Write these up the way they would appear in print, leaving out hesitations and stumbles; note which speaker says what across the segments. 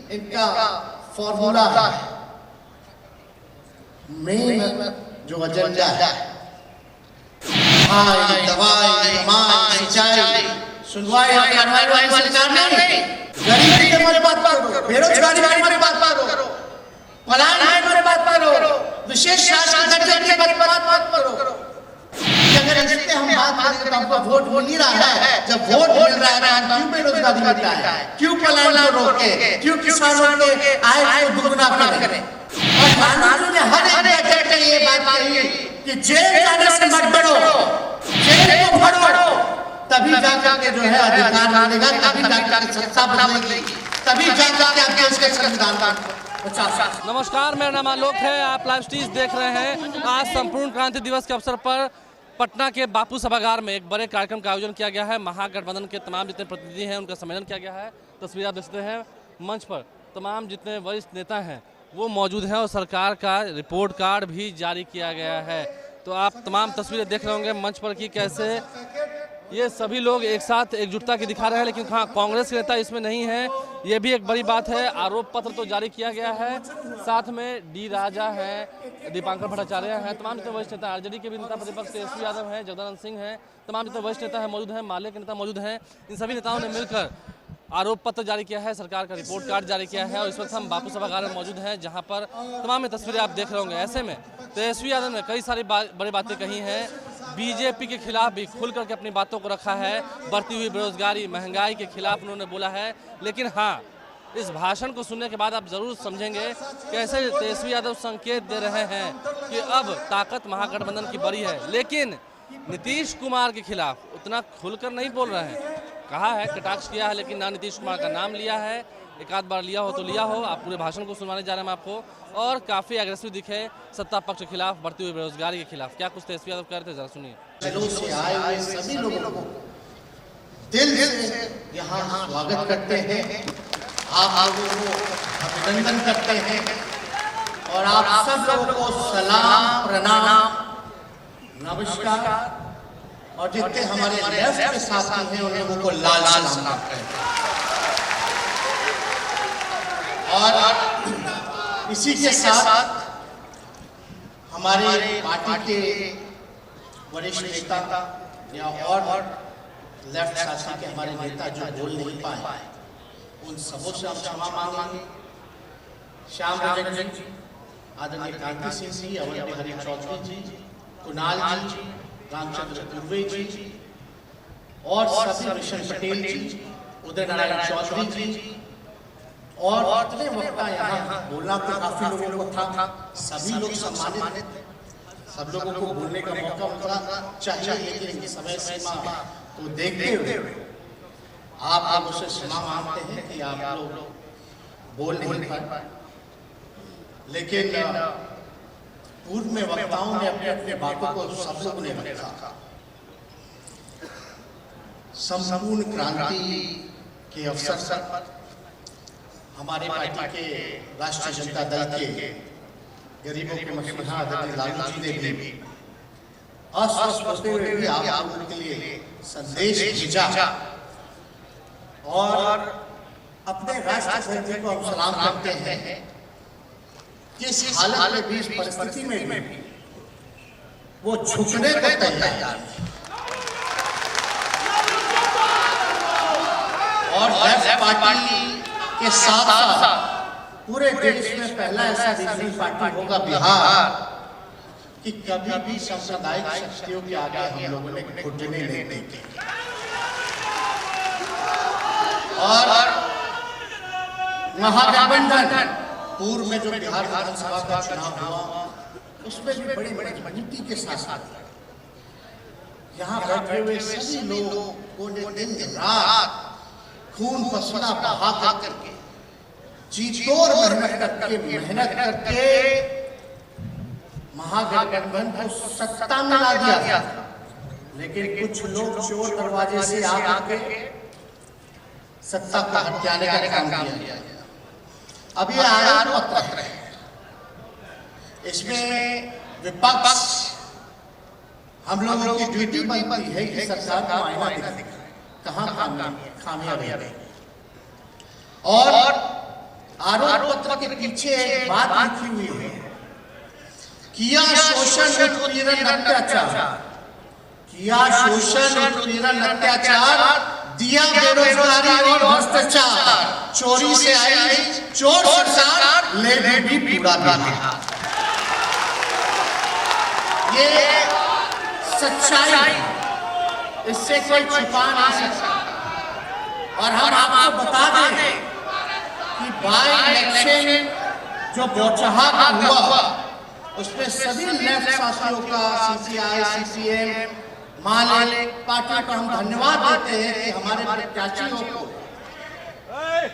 Speaker 1: इनका फॉर्मूला है, मेन जो एजेंडा है, दवाई सिंचाई सुनवाई सरकार नहीं, गरीबी के बारे में बात करो, बेरोजगारी के बारे में बात करो, पलायन के बारे में बात करो, विशेष शासन दर्जे के बारे में बात करो। अगर इससे हम बात करें तो हमको वोट मिल नहीं रहा है, जब वोट मिल रहा है क्यों बेरोजगारी मिलता है, क्यों पलायन को रोके, क्यों किसानों के आय को दुगना करें। और कानून ने हर एक जगह ये बात कही कि जेल जाने से मत डरो, जेल को भरो, तभी जाकर के जो है अधिकार मिलेगा, तभी जाकर के सत्ता बदलेगी, तभी जाकर के आप देश के संविधान का।
Speaker 2: नमस्कार, मेरा नाम आलोक है, आप लाइव स्ट्रीम देख रहे हैं। आज संपूर्ण क्रांति दिवस के अवसर पर पटना के बापू सभागार में एक बड़े कार्यक्रम का आयोजन किया गया है। महागठबंधन के तमाम जितने प्रतिनिधि हैं उनका सम्मेलन किया गया है। तस्वीर आप देखते हैं, मंच पर तमाम जितने वरिष्ठ नेता हैं वो मौजूद हैं और सरकार का रिपोर्ट कार्ड भी जारी किया गया है। तो आप तमाम तस्वीरें देख रहे होंगे मंच पर कि कैसे ये सभी लोग एक साथ एकजुटता की दिखा रहे हैं, लेकिन हाँ, कांग्रेस के नेता इसमें नहीं है, ये भी एक बड़ी बात है। आरोप पत्र तो जारी किया गया है, साथ में डी राजा हैं, दीपांकर भट्टाचार्य हैं, तमाम जितने वरिष्ठ नेता, आरजेडी के भी नेता प्रतिपक्ष तेजस्वी यादव हैं, जगदानंद सिंह हैं, तमाम जितने वरिष्ठ नेता हैं मौजूद हैं, माले के नेता मौजूद हैं। इन सभी नेताओं ने मिलकर आरोप पत्र जारी किया है, सरकार का रिपोर्ट कार्ड जारी किया है। और इस वक्त हम बापू सभागार में मौजूद हैं, जहां पर तमाम तस्वीरें आप देख रहे होंगे। ऐसे में तेजस्वी यादव ने कई सारी बड़ी बातें कही हैं, बीजेपी के खिलाफ भी खुल करके अपनी बातों को रखा है, बढ़ती हुई बेरोजगारी, महंगाई के खिलाफ उन्होंने बोला है। लेकिन हाँ, इस भाषण को सुनने के बाद आप जरूर समझेंगे कैसे तेजस्वी यादव संकेत दे रहे हैं कि अब ताकत महागठबंधन की बड़ी है। लेकिन नीतीश कुमार के खिलाफ उतना खुलकर नहीं बोल रहे हैं। कहा है, कटाक्ष किया है, लेकिन ना नीतीश कुमार का नाम लिया है, एक आध बार लिया हो तो लिया हो। आप पूरे भाषण को सुनवाने जा रहे हैं आपको, और काफ़ी एग्रेसिव दिखे सत्ता पक्ष के खिलाफ, बढ़ती हुई बेरोजगारी के खिलाफ। क्या कुछ तेजस्वी यादव कह रहे थे, जरा सुनिए।
Speaker 1: से आए हुए सभी लोगों को दिल से यहाँ स्वागत करते हैं, आप लोगों को अभिनंदन करते हैं, और आप सब लोगों को सलाम, प्रणाम, नमस्कार, और जितने हमारे लेफ्ट के साथी हैं उन लोगों को लाल सलाम करते हैं। और इसी के साथ हमारे पार्टी के वरिष्ठ नेता या और लेफ्ट साथी के हमारे नेता जो बोल नहीं पाए, उन सबों से हम क्षमा मांगेंगे। श्याम रजक जी, आदरणीय कांति सिंह जी, अवध बिहारी चौधरी जी, कुणाल जी, रामचंद्र पूर्वे जी, और सभी मिशन पटेल जी, उदय नारायण चौधरी जी, और इतने वक्ता यहाँ बोलना तो काफी लोगों को था, सभी लोग सम्मानित थे, सब लोगों को बोलने का मौका मिलना चाहिए। लेकिन समय सीमा को देखते हुए आप लोगों से क्षमा मांगते हैं कि आप लोग बोल नहीं पाए। लेकिन पूर्व में वक्ताओं ने अपने अपने बातों को सब लोगों ने रखा। संपूर्ण क्रांति के अवसर पर हमारे पार्टी के राष्ट्रीय जनता दल के गरीबों के मसीहा आदरणीय लालू जी ने भी अस्वस्थ होते हुए भी आप लोगों के लिए संदेश भेजा, और अपने राष्ट्रपति जी को हम सलाम करते हैं कि इस हालत में भी, इस परिस्थिति में भी वो झुकने को तैयार है। और लेफ्ट पार्टी के साथ पूरे देश में पहला ऐसा रीजनल पार्टी होगा बिहार कि कभी भी सांप्रदायिक शक्तियों के आगे हम लोगों ने घुटने नहीं देंगे। और महागठबंधन पूर्व में जो बिहार विधानसभा का चुनाव हुआ, उसमें भी बड़ी मजबूती के साथ यहाँ बैठे हुए सभी लोगों ने दिन रात खून पसीना बहा करके, जी-तोड़ मेहनत करके महागठबंधन को सत्ता में ला दिया। लेकिन कुछ लोग चोर दरवाजे से आकर के सत्ता को हथियाने का काम किया। अब ये आरोप पत्र है, इसमें विपक्ष हम लोगों की ड्यूटी बनती है कि सरकार को आईना दिखाए, कहाँ खामियां रही, और आरोप पत्र के पीछे एक बात लिखी हुई है, किया शोषण उत्पीड़न अत्याचार, किया शोषण उत्पीड़न अत्याचार, दिया बेरोजगारी और भ्रष्टाचार, चोरी से आई चोर सरकार, ले भी पूरा बिहार। ये सच्चाई, इससे कोई छुपा नहीं सकता। और हम आपको बता दें कि बाई इलेक्शन जो बोचहा हुआ उसमें सभी लेफ्ट साथियों का, सीपीआई, सीपीएम, मालिक पार्टी को हम धन्यवाद देते हैं कि हमारे प्रत्याशियों को,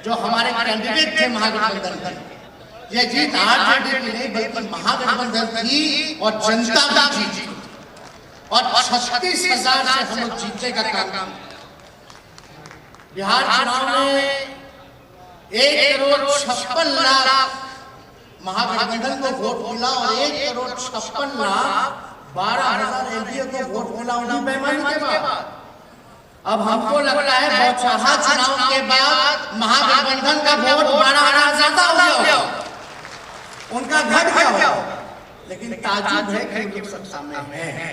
Speaker 1: जो हमारे कैंडिडेट थे महागठबंधन के, ये जीत आरजेडी की नहीं बल्कि महागठबंधन की और जनता की जीत, और 36,000 से हम लोग जीतने का काम। बिहार चुनाव में 1,56,00,000 महागठबंधन को वोट मिला और 1,56,00,000 12,000 एनडीए को वोट मिला उन्हीं बेईमानी के बाद। अब हमको लगता है बौछाहा चुनाव के बाद महागठबंधन का वोट 12,000 ज्यादा हो गया, उनका घट गया, लेकिन ताजुब है कि लोग सत्ता में है,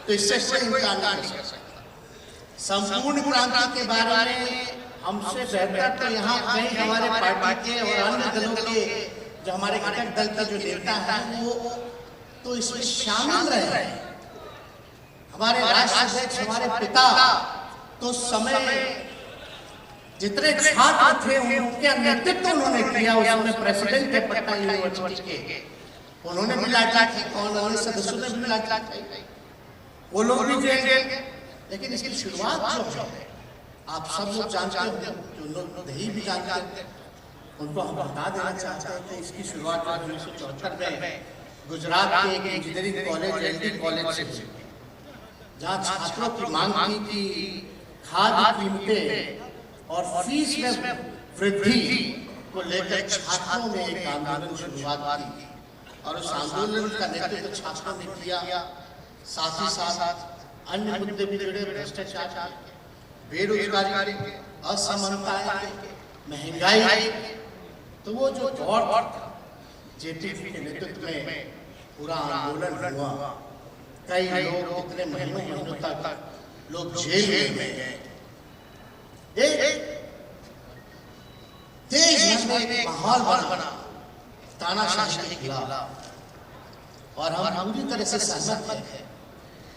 Speaker 1: तो इससे कोई इनकार नहीं कर सकता। संपूर्ण क्रांति के बारे में हमसे बेहतर तो यहाँ कई हमारे पार्टी के और अन्य दलों के, जो हमारे घटक दल के जो नेता हैं, वो तो इसमें शामिल रहे। हमारे राष्ट्राध्यक्ष, हमारे पिता तो समय जितने छात्र थे उनके नेतृत्व उन्होंने किया, उसमें प्रेसिडेंट थे पटना यूनिवर्सिटी के, उन्होंने भी लाठी की, कॉलोनी सदस्यों ने भी लाठी की, वो लोग भी जेल गए। लेकिन इसकी शुरुआत जो है आप सब लोग जानते हो, जो लोग नहीं भी जानते हैं उनको हम बता देना चाहते हैं कि इसकी शुरुआत 1974 में गुजरात के एक इंजीनियरिंग कॉलेज, एलडी कॉलेज से, जहाँ छात्रों की मांग थी कि खाद्य कीमतें और फीस में वृद्धि को लेकर छात्रों ने एक आंदोलन शुरुआत की, और उस आंदोलन का नेतृत्व छात्रों ने किया। साथ ही साथ अन्य मुद्दे भी जुड़े, भ्रष्टाचार, बेरोजगारी, असमानताएं, महंगाई, तो वो जो दौर जेपीसी के नेतृत्व में पूरा आंदोलन हुआ, कई लोग इतने महीनों तक लोग जेल में गए, देश भर में माहौल बना तानाशाही के खिलाफ, और हम पूरी तरह से सहमत हैं।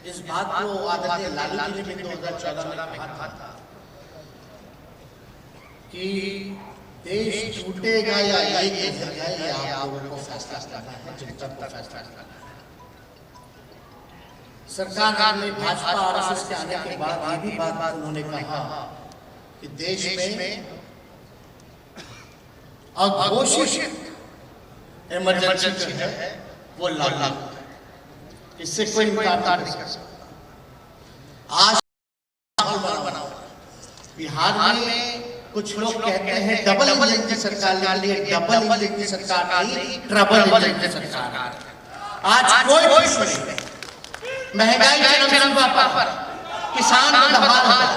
Speaker 1: इस बात को आदरणीय लालू जी ने भी 2014 में कहा था कि देश छूटेगा या एक रहेगा, ये आप लोगों को फैसला करना है, जनता को फैसला करना है। सरकार ने भाजपा आरएसएस के आने के बाद ये भी बात उन्होंने कहा कि देश में अघोषित इमरजेंसी जो है वो लागू, इससे कोई इनकार नहीं कर सकता। आज माहौल बना बिहार में, कुछ लोग कहते हैं डबल इंजन की सरकार, लिए डबल इंजन की सरकार नहीं, ट्रबल इंजन की सरकार। आज कोई खुश नहीं, महंगाई चरम सीमा पर, किसान बदहाल,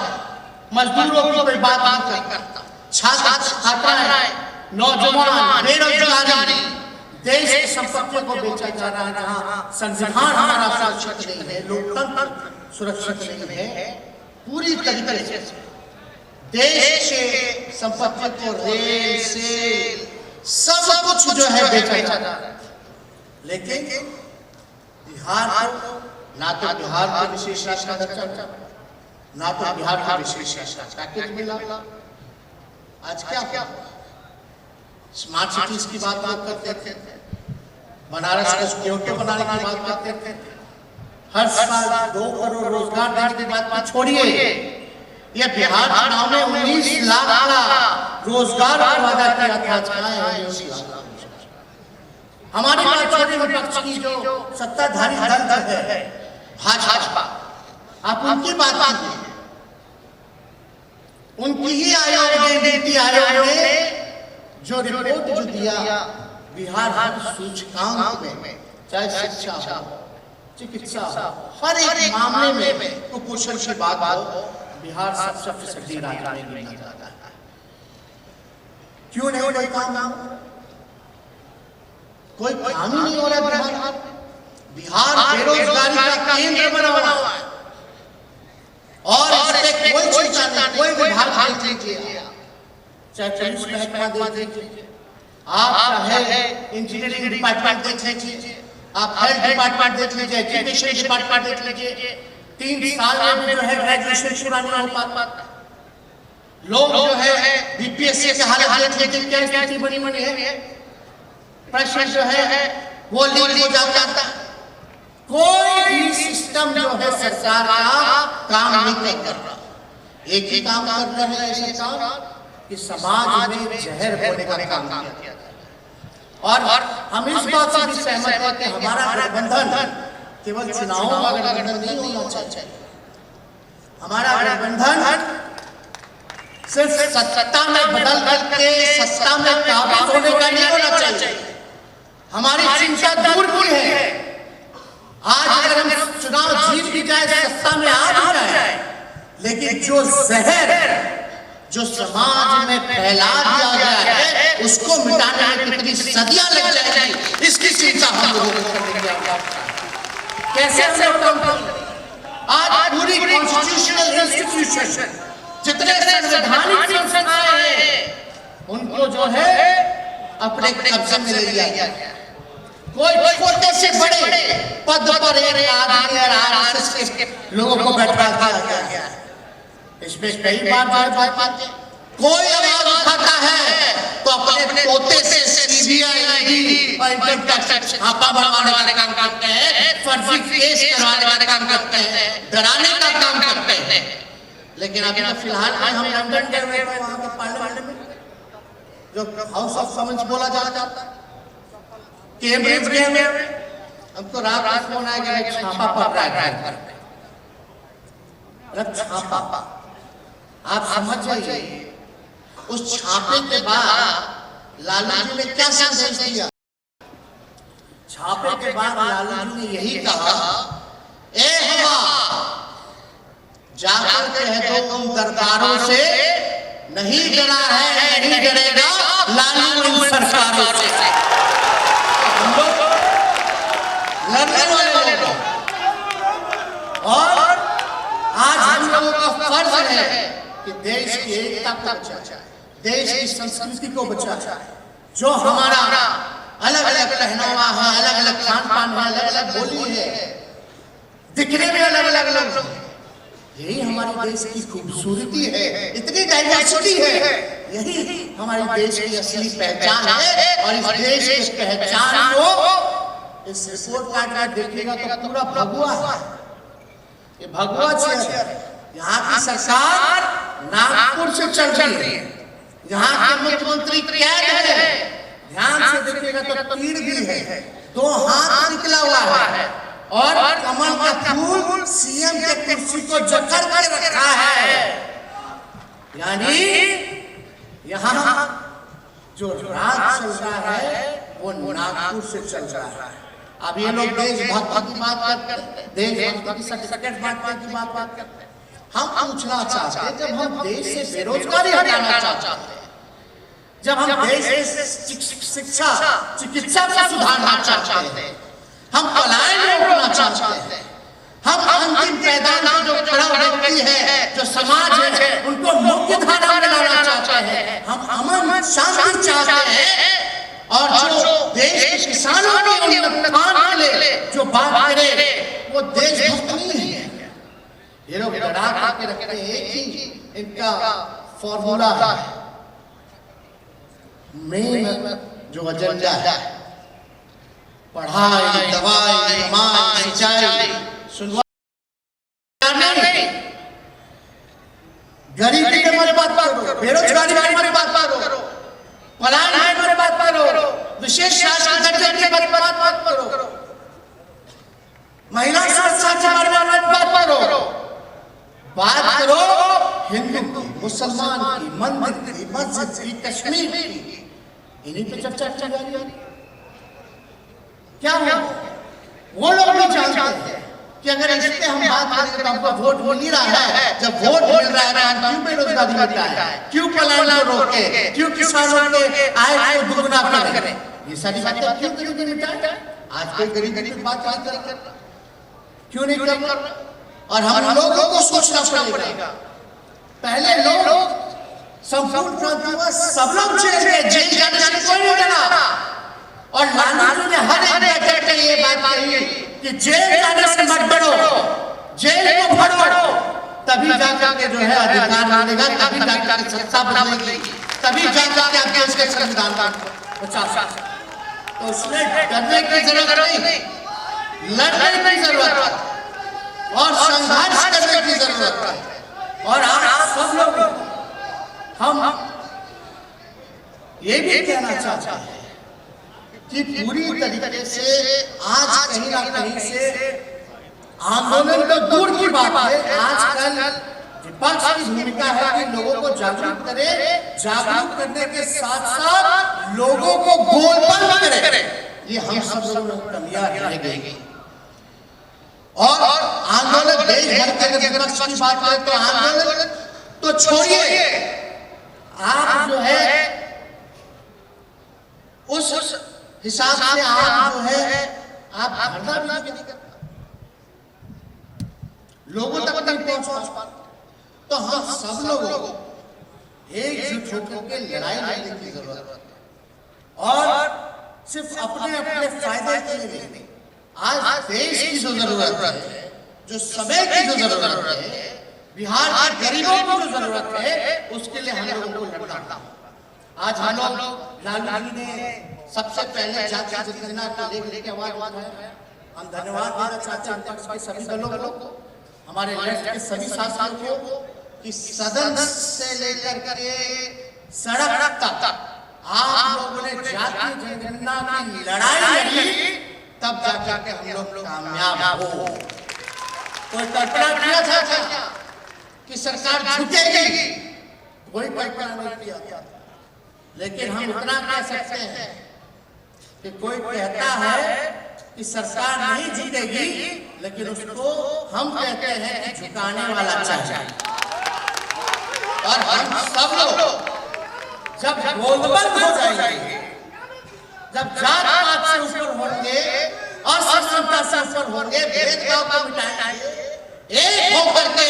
Speaker 1: मजदूरों की कोई बात नहीं करता, छात्र छात्राएं, नौजवान, बेरोजगारी, देश की संपत्तियों को बेचा जा रहा है, जहाँ संविधान हमारा सुरक्षित नहीं है, लोकतंत्र सुरक्षित नहीं है, पूरी तरीके से देश के संपत्तियों को रेल सेल सब कुछ जो है बेचा जा रहा है। लेकिन बिहार को ना तो बिहार को विशेष राष्ट्रीय दर्जा, ना तो बिहार को विशेष राष्ट्रीय पैकेज मिला। आज क्या स्मार्ट सिटीज की बात करते थे, बनारस को क्योंकि बनाने की बात करते थे, हर साल 2 करोड़ रोजगार देने की बात छोड़िए, ये बिहार चुनाव में 19 लाख का रोजगार का वादा किया था। हमारी बात छोड़िए, विपक्ष की जो सत्ताधारी दल है भाजपा, आप उनकी बात कीजिए, उनकी ही आयोग ने, नीति आयोग ने जो रिपोर्ट जो दिया बिहार हर सूचकांक में, चाहे शिक्षा हो, चिकित्सा हो, हर एक मामले में कुपोषण की बात हो, बिहार सबसे पिछड़ी राज्य में गिना जाता है। क्यों नहीं कोई काम? कोई काम ही नहीं हो रहा बिहार। बिहार बेरोजगारी का केंद्र बना हुआ है और इस पे कोई चिंता नहीं, कोई विभाग देख लीजिए, चाहे पुलिस महकमा देख लीजिए, आप चाहे इंजीनियरिंग डिपार्टमेंट देख लीजिए, आप हेल्थ डिपार्टमेंट देख लीजिए, एजुकेशन डिपार्टमेंट देख लीजिए, 3 साल में जो है ग्रेजुएशन पूरा नहीं हो पाता। लोग जो है बीपीएससी के हालत देख लीजिए, क्या स्थिति बनी है, प्रश्न जो है वो लीक हो जाता। कोई भी सिस्टम जो है सरकार का काम नहीं कर रहा। एक ही काम कर रहा है सरकार कि समाज में जहर होने का काम किया जाए। और हम इस बात से भी सहमत हैं कि हमारा गठबंधन केवल चुनावों का गठबंधन नहीं होना चाहिए। हमारा गठबंधन सिर्फ सत्ता में बदल के सत्ता में काबिज होने का नहीं होना चाहिए। हमारी चिंता दूर की है। आज अगर हम चुनाव जीत भी जाए, सत्ता में आ भी जाए, लेकिन जो जहर जो समाज में फैला दिया गया है उसको मिटाने में कितनी सदियां लग जाएंगी, इसकी चिंता हम लोगों को करने की आवश्यकता है। कैसे हम लोग काम करें? आज पूरी कॉन्स्टिट्यूशनल इंस्टीट्यूशन, जितने संवैधानिक संस्थाएं हैं, उनको जो है अपने कब्जे में ले लिया गया। कोई छोटे से बड़े पद पर एक आदमी और आरएसएस के लोगों को बैठा दिया गया है। इसमें कई बार कोई आवाज उठाता है तो अपने पोते से सीबीआई, ईडी और इनकम टैक्स छापा बढ़वाने वाले काम करते हैं, फर्जी केस करवाने वाले काम करते हैं, डराने का काम करते हैं। लेकिन अभी तो फिलहाल हम लंदन गए हुए हैं, वहां के पार्लियामेंट में जो हाउस ऑफ कॉमन्स बोला जाता है, कैम्ब्रिज गए हुए, हमको रात फोन आया कि छापा पड़ रहा है। छापा आप समझ जाइए, उस छापे के बाद लालू जी ने क्या संदेश दिया? छापे के बाद लालू जी ने यही कहा, ए हवा जाकर कह दो उन दरबारों से नहीं डरा है, नहीं डरेगा लालू इन सरकारों से। हम लोग लड़ने वाले लोग, और आज हम लोगों का फर्ज है कि देश की एकता को बचाए, देश की संस्कृति को बचाए। जो हमारा अलग अलग पहनावा है, अलग अलग खान पान है, अलग अलग बोली है, दिखने में अलग अलग लोग, यही हमारे देश की खूबसूरती है। इतनी डाइवर्सिटी है, यही हमारे देश की असली पहचान है। और इस देश की पहचान को इस रिपोर्ट कार्ड में देखिएगा तो पूरा भगवा है, ये भगवा चेयर है। यहाँ की सरकार नागपुर से चल रही है, यहाँ के मुख्यमंत्री कैद है, ध्यान से देखिएगा तो तीर भी है, 2 हाथ निकला हुआ है, और कमल का फूल सीएम के कुर्सी को जकड़ कर रखा है। यानी यहाँ जो राज चल रहा है वो नागपुर से चल रहा है। अब ये लोग देशभक्ति की बात करते हैं, देशभक्ति की सर्टिफिकेट बांटने की बात करते हैं। हम पूछना चाहते हैं, जब हम देश से बेरोजगारी हटाना चाहते हैं, जब हम देश से शिक्षा चिकित्सा को सुधारना चाहते हैं, हम पलायन रोकना चाहते हैं, हम अंतिम पैदान जो खड़ा व्यक्ति है, जो समाज है, उनको मुख्य धारा में लाना चाहते हैं, हम अमन शांति चाहते हैं, और जो देश के किसानों के उत्थान के लिए जो बात करे वो देशभक्त नहीं है। ये लोग डरा के रखते हैं, एक ही इनका फॉर्मूला है, मेन जो एजेंडा है, पढ़ाई, दवाई, कमाई, सिंचाई, सुनवाई नहीं, गरीबी के बारे में बात करो, बेरोजगारी के बारे में बात करो, पलायन के बारे में बात करो, विशेष शासन दर्जे के बारे में बात करो, महिला सुरक्षा के बारे में बात करो, बात करो हिंदू की, मुसलमान की, मंदिर की, मस्जिद की, कश्मीर की, इन्हीं पे चर्चा चल रही है। क्या है वो लोग भी जानते हैं कि अगर इस पे हम बात करें तो हमको वोट मिल ही रहा है, जब वोट मिल रहा है तो क्यों बेरोजगारी मिटाए, क्यों पलायन को रोके, क्यों किसानों के आय को दुगना करें, ये सारी बातें क्यों गरीबी मिटाए? आज कोई गरीबी की बात नहीं करता, क्यों नहीं करता? और हम लोगों को सोचना पड़ेगा। पहले लोग संपूर्ण क्रांति में सब लोग जेल जाने से कोई नहीं डरा, और लालू ने हर एक बैठक में ये बात कही कि जेल जाने से मत डरो, जेल को भरो, तभी जाके जो है अधिकार मिलेगा, तभी जाके सत्ता बदलेगी, तभी जाके आप देश के संविधान का बचा सकते। तो उसमें डरने की जरूरत नहीं, लड़ने की जरूरत और संघर्ष करने की जरूरत है। और आप सब लोग हम ये भी कहना चाहते हैं कि पूरी तरीके से आज कहीं ना कहीं से आंदोलन तो दूर की बात है, आजकल विपक्ष की भूमिका है कि लोगों को जागरूक करे, जागरूक करने के साथ साथ लोगों को गोलबंद करे। ये हम सब लोगों को कमियां रह गई। और आंदोलन देश भर के अगर विपक्ष की बात करें तो आंदोलन तो छोड़िए, आप जो है उस हिसाब से आप जो है आप धरना भी नहीं करते, लोगों तक नहीं पहुंच पाते। तो हम सब लोगों को एकजुट होकर के लड़ाई लड़ने की जरूरत है, और सिर्फ अपने अपने फायदे के लिए नहीं। आज देश की जो जरूरत है, जो समय की जो जरूरत है, बिहार के गरीबों की जो जरूरत है, उसके लिए हम लोगों को लड़ना। आज हम लोग लालू जी ने सबसे पहले जाति जनगणना को लेकर आवाज उठाया। हम धन्यवाद देना चाहते हैं विपक्ष के सभी दलों को, हमारे लेफ्ट के सभी साथियों को, कि सदन से लेकर के सड़क तक आप लोगों ने जाति जनगणना की लड़ाई लड़ी, तब जाके हम लोग कामयाब हो। कोई कल्पना किया था क्या कि सरकार झुकेगी? कोई कल्पना नहीं किया, लेकिन हम इतना कह सकते हैं कि कोई कहता है कि सरकार नहीं झुकेगी, लेकिन उसको हम कहते हैं कि झुकाने वाला चाहिए। और हम सब लोग जब गोलबंद हो जाएंगे, जब जात पात से ऊपर होंगे, असमानता से ऊपर होंगे, भेदभाव को मिटाएंगे, एक होकर के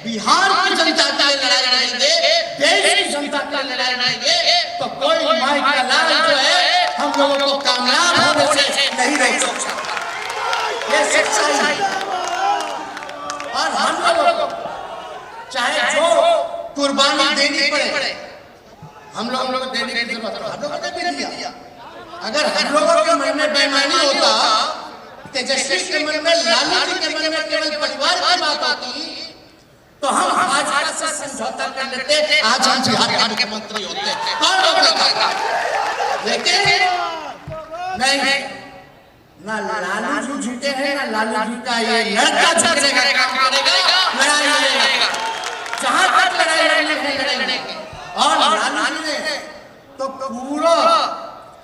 Speaker 1: बिहार की जनता के लिए लड़ाई लड़ेंगे, देश की जनता के लिए लड़ाई लड़ेंगे, तो कोई माई का लाल जो है हम लोगों को कामयाब होने से नहीं रोक सकता। ये सच्चाई है। और हम लोगों को चाहे जो कुर्बानी देनी पड़े, हम लोगों को देने की जरूरत है। हम लोगों ने भी दिया। अगर हम लोगों के मन में बेईमानी होता, तेजस्वी के मन में, लालू जी के मन में केवल परिवार की बात होती, तो हम भाजपा से समझौता कर लेते, आज हम बिहार के मंत्री होते। कौन रोकेगा? लेकिन नहीं, ना लालू जी झूठे हैं, ना लालू जी का ये लड़का झुकने का काम करेगा, लड़ाई लड़ेगा। जहां तक लड़ाई लड़ेंगे। और लालू जी ने तो पूरा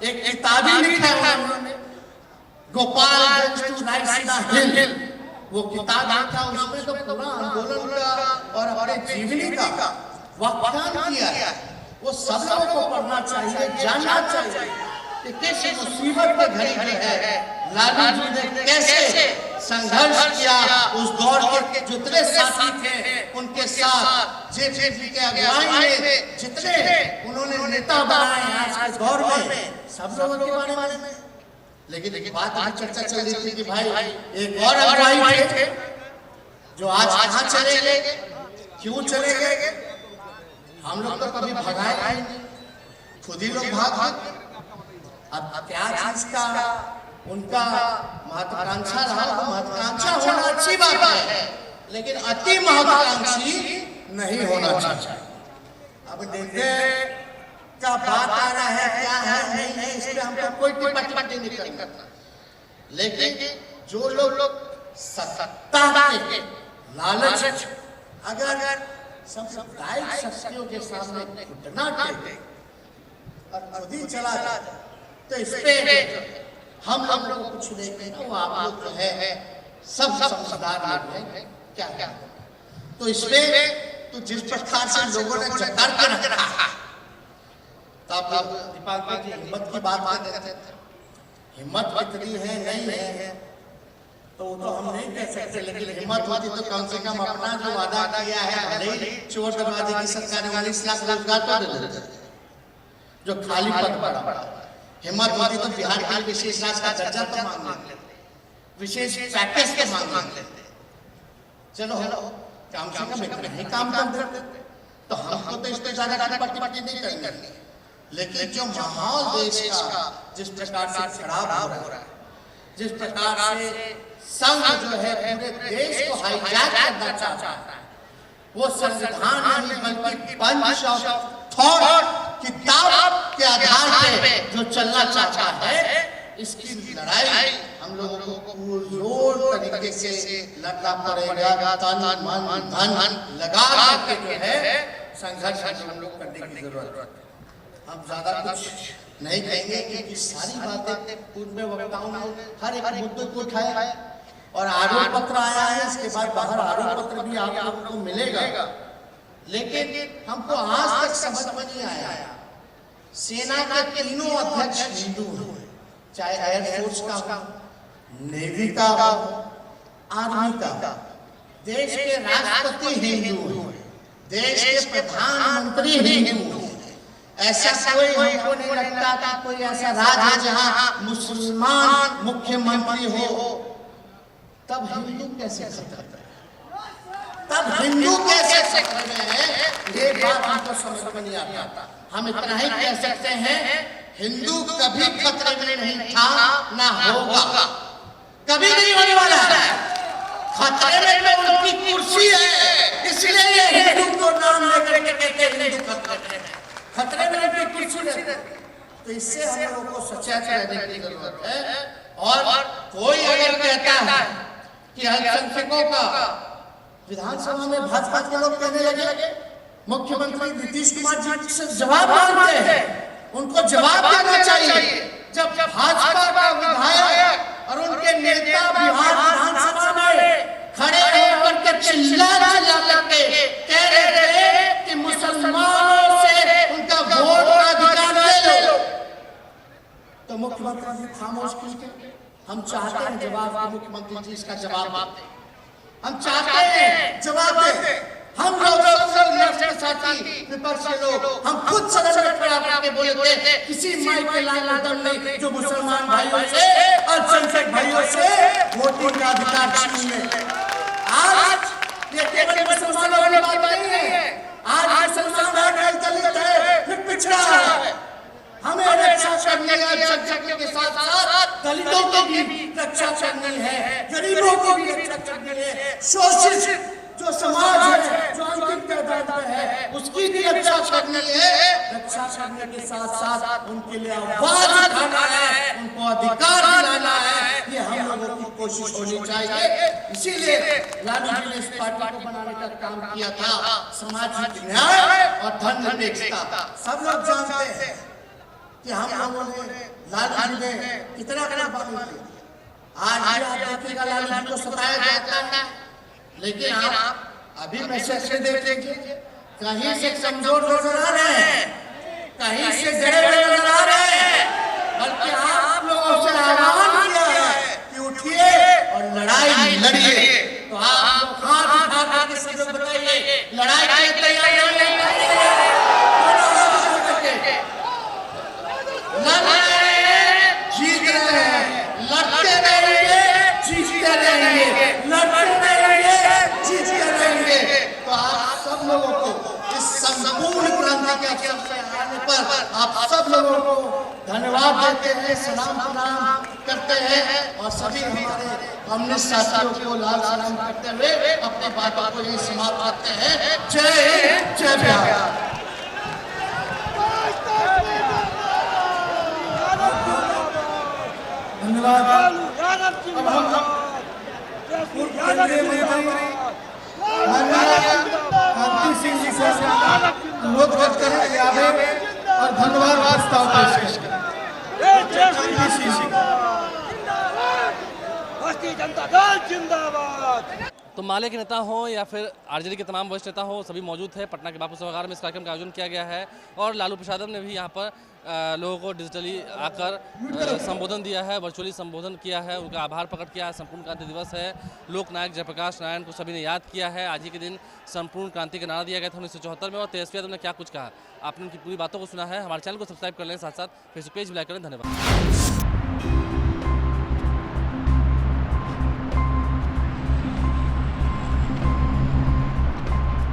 Speaker 1: एक किताब ही लिखा है उन्होंने, गोपालगंज टू रायसीना हिल, वो किताब लिखा, उसमें तो पूरा आंदोलन का और हमारे जीवनी का व्याख्यान किया है। वो सब लोगों को पढ़ना चाहिए, जानना चाहिए कि किस मुसीबत के घड़ी जो है लालू जी ने कैसे संघर्ष किया, उस दौर के जितने साथी थे उनके साथ, जेपी के अगुवाई में जितने उन्होंने नेता बनाए आज के दौर में, सब लोगों के बारे में। लेकिन बात आज चर्चा चल रही थी कि भाई एक और अगुवाई थे जो आज कहाँ चले गए, क्यों चले गए? हम लोग तो कभी भगाए नहीं, खुद ही लोग भाग। अब क्या चीज का उनका महत्वाकांक्षा रहा, महत्वाकांक्षा होना अच्छी बात है, लेकिन अति महत्वाकांक्षी नहीं होना चाहिए। अब देखते का बात आ रहा है, क्या है नहीं है, इस पे हमको कोई टिप्पणी नहीं करना। लेकिन जो लोग सत्ता के लालच अगर सांप्रदायिक शक्तियों के सामने घुटना टेके और खुद ही चला जाए, तो इस पे हम लोगों को कुछ नहीं कहना। वो आप लोग जो है सब समझदार लोग हैं क्या क्या। तो इसमें तो जिस प्रकार से लोगों ने जकार के रखा, तब दीपांकर जी हिम्मत की बात करते थे। हिम्मत कितनी है नहीं है तो वो तो हम नहीं कह सकते, लेकिन हिम्मत होती तो कम से कम अपना जो वादा किया है, भले ही चोर दरवाजे की सरकार 40 लाख रोजगार तो दे देते जो खाली पद पड़ा। हिम्मत होती तो बिहार के विशेष राज्य का दर्जा तो मांग लेते, विशेष पैकेज के मांग लेते। चलो कम से कम इतना ही काम करते तो हमको तो इससे ज्यादा पट्टी नहीं करनी। लेकिन जो माहौल देश का जिस प्रकार से खराब हो रहा है, जिस प्रकार से संघ जो है पूरे देश को हाईजैक करना चाहता है, वो संविधान नहीं बल्कि पंच ऑफ थॉट किताब के आधार पे जो चलना चाहता है, इसकी लड़ाई हम लोगों को जोर तरीके से लड़ना पड़ेगा। तन मन धन लगा के जो है संघर्ष हम लोग करने की जरूरत है। हम ज्यादा कुछ नहीं कहेंगे क्योंकि सारी बातें पूर्व वक्ताओं ने हर एक मुद्दे को उठाया और आरोप पत्र आया है। इसके बाद बाहर आरोप पत्र भी आप लोगों को मिलेगा। लेकिन हमको आज तक समझ में नहीं आया, सेना के तीनों अध्यक्ष हिंदू हैं, चाहे एयरफोर्स का, नेवी का, आर्मी का, देश के राष्ट्रपति हिंदू हैं, देश के प्रधानमंत्री हिंदू हैं। ऐसा कोई हमको नहीं लगता था कोई ऐसा राज्य है जहाँ मुसलमान मुख्यमंत्री हो। तब हिंदू कैसे खतरे, तब हिंदू कैसे खतरे हैं, ये बात हमको समझ में नहीं आता। हम इतना ही कह सकते हैं, हिंदू कभी खतरे में नहीं था ना होगा, कभी नहीं होने वाला है। खतरे में तो उनकी कुर्सी है, इसलिए ये हिंदू को नाम लेकर के कहते हैं हिंदू खतरे में। खतरे में उनकी कुर्सी रहती, तो इससे हम लोगों को सचेत रहने की जरूरत है। और कोई अगर कहता है कि अल्पसंख्यकों का विधानसभा में भाजपा के लोग कहने लगे, मुख्यमंत्री नीतीश कुमार जी से जवाब मांगते हैं, उनको जवाब देना चाहिए। जब भाजपा का विधायक और उनके नेता बिहार विधानसभा में खड़े होकर के चिल्ला करके कह रहे थे कि मुसलमानों से उनका वोट का अधिकार ले लो, तो मुख्यमंत्री जी खामोश क्यों? हम चाहते हैं जवाब, मुख्यमंत्री जी इसका जवाब दें। हम चाहते हैं जवाब दें। हम लोग साथी विपक्ष के लोग हम खुद सदन में खड़ा करके बोले थे, किसी माई के लाल दम नहीं जो मुसलमान भाइयों से, अल्पसंख्यक भाइयों से वोटिंग का अधिकार छीन ले। आज ये केवल मुसलमानों की बात नहीं है, आज मुसलमान है, दलित है, फिर पिछड़ा है। हमें रक्षा करने के साथ साथ दलितों की भी रक्षा करनी है, गरीबों की भी रक्षा करनी है, शोषित जो समाज है, जो अंतिम पैदाइश है, उसकी भी रक्षा करनी है। रक्षा करने के साथ साथ उनके लिए आवाज उठाना है, उनको अधिकार दिलाना है, ये हम लोगों की कोशिश होनी चाहिए। इसीलिए लालू जी ने इस पार्टी को बनाने का काम किया था, सामाजिक न्याय और धर्मनिरपेक्षता। सब लोग जानते हैं कि हम लोगों ने लालू जी ने कितना कुर्बानी दी। आज भी आप देखिएगा लालू जी को सताया जाता है, लेकिन आप अभी मैसेज से देखिए, कहीं से कमजोर नजर आ रहे हैं, कहीं से डरे हुए नजर आ रहे हैं। बल्कि आप लोगों से आह्वान किया है कि उठिए और लड़ाई लड़िए। तो आप लोग हाथ उठा करके सब लोग बताइए, लड़ाई के लिए तैयार हैं? जीत रहे हैं, लड़ते रहेंगे, जीतते रहेंगे, लड़ते रहेंगे, जीतते रहेंगे। तो आप सब लोगों को इस संपूर्ण क्रांति के अवसर से आने पर आप सब लोगों को धन्यवाद देते हैं, सलाम प्रणाम करते हैं और सभी हमारे कम्युनिस्ट साथियों को लाल सलाम करते हुए अपनी बातों को यही समाप्त करते हैं। जय हिंद, जय बिहार। धन्यवाद। अब हम पूर्व केंद्रीय मंत्री माननीय कांति सिंह जी से अनुरोध करते हैं कि आगे और धन्यवाद प्रस्ताव पेश करें। कांति सिंह जी।
Speaker 3: जनता दल जिंदाबाद।
Speaker 2: तो माले के नेता हो या फिर आरजेडी के तमाम वरिष्ठ नेता हो, सभी मौजूद थे पटना के बापू सभागार में। इस कार्यक्रम का आयोजन किया गया है और लालू प्रसाद ने भी यहाँ पर लोगों को डिजिटली आकर संबोधन दिया है, वर्चुअली संबोधन किया है, उनका आभार प्रकट किया है। संपूर्ण क्रांति दिवस है, लोकनायक जयप्रकाश नारायण को सभी ने याद किया है। आज ही के दिन संपूर्ण क्रांति का नारा दिया गया था 1974 में। और तेजस्वी यादव ने क्या कुछ कहा, आपने उनकी पूरी बातों को सुना है। हमारे चैनल को सब्सक्राइब कर लें, साथ साथ फेसबुक पेज भी लाइक करें। धन्यवाद।